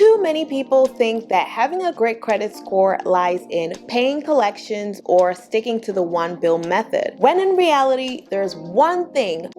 Too many people think that having a great credit score lies in paying collections or sticking to the one bill method, when in reality, there's one thing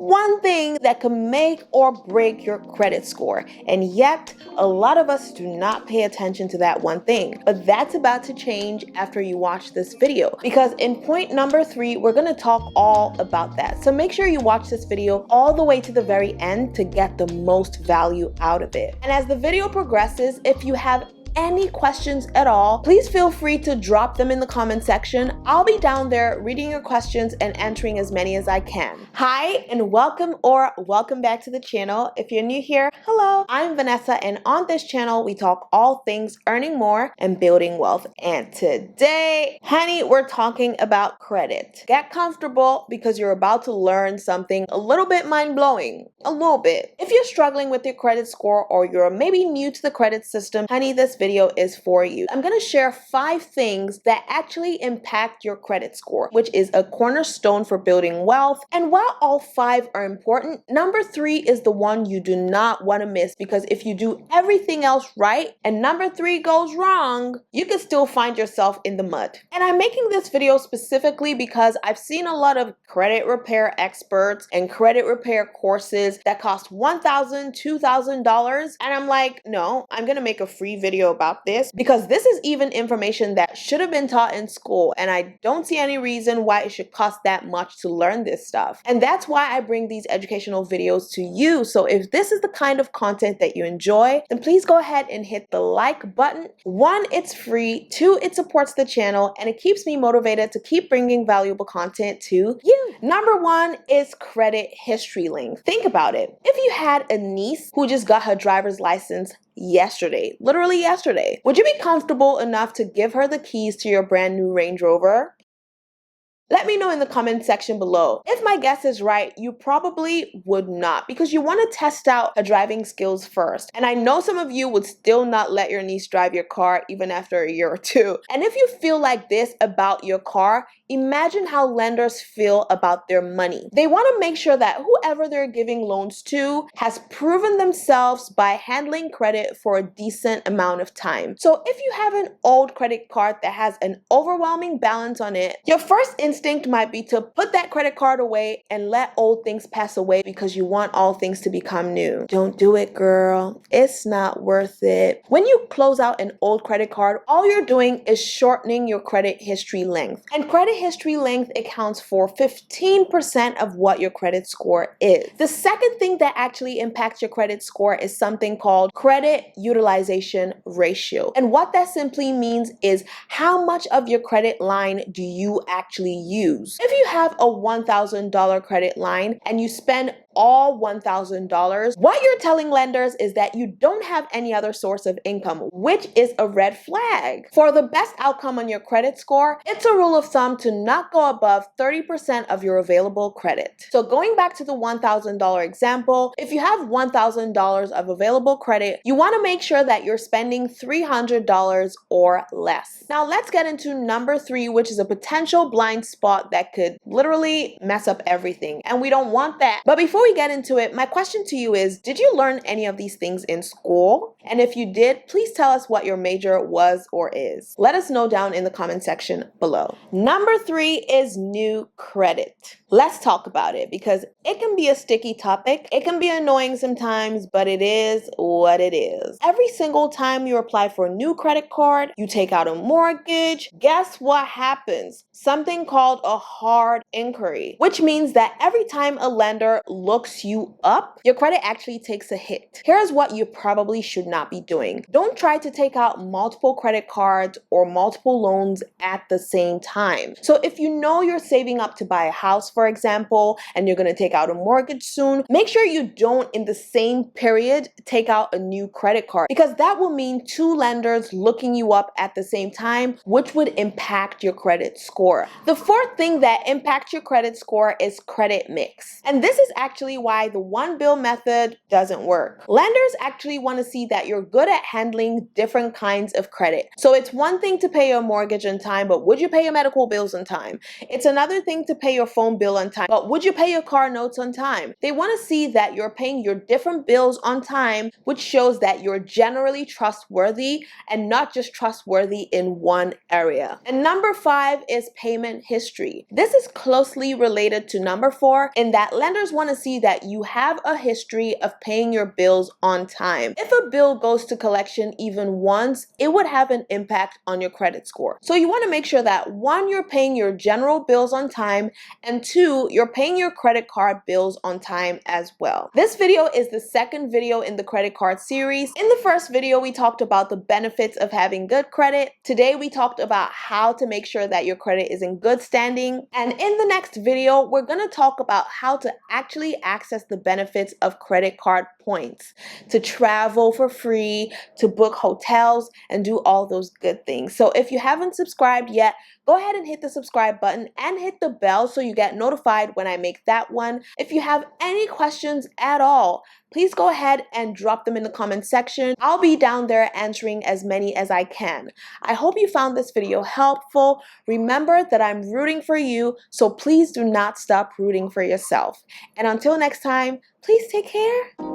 that can make or break your credit score. And yet, a lot of us do not pay attention to that one thing. But that's about to change after you watch this video, because in point number 3, we're going to talk all about that. So make sure you watch this video all the way to the very end to get the most value out of it. And as the video progresses, if you have any questions at all, please feel free to drop them in the comment section. I'll be down there reading your questions and answering as many as I can. Hi, and welcome back to the channel. If you're new here, hello, I'm Vanessa, and on this channel, we talk all things earning more and building wealth. And today, honey, we're talking about credit. Get comfortable because you're about to learn something a little bit mind-blowing. A little bit. If you're struggling with your credit score or you're maybe new to the credit system, honey, this video is for you. I'm going to share 5 things that actually impact your credit score, which is a cornerstone for building wealth. And while all 5 are important, number 3 is the one you do not want to miss, because if you do everything else right and number 3 goes wrong, you can still find yourself in the mud. And I'm making this video specifically because I've seen a lot of credit repair experts and credit repair courses that cost $1,000, $2,000. And I'm like, no, I'm going to make a free video about this because this is even information that should have been taught in school, and I don't see any reason why it should cost that much to learn this stuff. And that's why I bring these educational videos to you. So if this is the kind of content that you enjoy, then please go ahead and hit the like button. 1, it's free. 2, it supports the channel and it keeps me motivated to keep bringing valuable content to you. Number 1 is credit history length. Think about it. If you had a niece who just got her driver's license yesterday, literally yesterday, would you be comfortable enough to give her the keys to your brand new Range Rover? Let me know in the comment section below. If my guess is right, you probably would not, because you want to test out her driving skills first. And I know some of you would still not let your niece drive your car even after a year or 2. And if you feel like this about your car, imagine how lenders feel about their money. They want to make sure that whoever they're giving loans to has proven themselves by handling credit for a decent amount of time. So if you have an old credit card that has an overwhelming balance on it, your first instinct might be to put that credit card away and let old things pass away because you want all things to become new. Don't do it, girl. It's not worth it. When you close out an old credit card, all you're doing is shortening your credit history length. And credit history length accounts for 15% of what your credit score is. The second thing that actually impacts your credit score is something called credit utilization ratio. And what that simply means is how much of your credit line do you actually use. If you have a $1,000 credit line and you spend all $1,000, what you're telling lenders is that you don't have any other source of income, which is a red flag. For the best outcome on your credit score, it's a rule of thumb to not go above 30% of your available credit. So going back to the $1,000 example, if you have $1,000 of available credit, you want to make sure that you're spending $300 or less. Now let's get into number 3, which is a potential blind spot that could literally mess up everything, and we don't want that. But before we get into it, my question to you is, did you learn any of these things in school? And if you did, please tell us what your major was or is. Let us know down in the comment section below. Number 3 is new credit. Let's talk about it because it can be a sticky topic. It can be annoying sometimes, but it is what it is. Every single time you apply for a new credit card, you take out a mortgage, guess what happens? Something called a hard inquiry, which means that every time a lender looks you up, your credit actually takes a hit. Here's what you probably should not be doing. Don't try to take out multiple credit cards or multiple loans at the same time. So if you know you're saving up to buy a house, for example, and you're going to take out a mortgage soon, make sure you don't in the same period take out a new credit card, because that will mean 2 lenders looking you up at the same time, which would impact your credit score. The fourth thing that impacts your credit score is credit mix. And this is actually actually why the one bill method doesn't work. Lenders actually want to see that you're good at handling different kinds of credit. So it's one thing to pay your mortgage on time, but would you pay your medical bills on time? It's another thing to pay your phone bill on time, but would you pay your car notes on time? They want to see that you're paying your different bills on time, which shows that you're generally trustworthy and not just trustworthy in one area. And number 5 is payment history. This is closely related to number 4 in that lenders want to see that you have a history of paying your bills on time. If a bill goes to collection even once, it would have an impact on your credit score. So you want to make sure that 1, you're paying your general bills on time, and 2, you're paying your credit card bills on time as well. This video is the second video in the credit card series. In the first video, we talked about the benefits of having good credit. Today, we talked about how to make sure that your credit is in good standing. And in the next video, we're going to talk about how to actually access the benefits of credit card points, to travel for free, to book hotels, and do all those good things. So if you haven't subscribed yet, go ahead and hit the subscribe button and hit the bell so you get notified when I make that one. If you have any questions at all, please go ahead and drop them in the comment section. I'll be down there answering as many as I can. I hope you found this video helpful. Remember that I'm rooting for you, so please do not stop rooting for yourself. And until next time, please take care.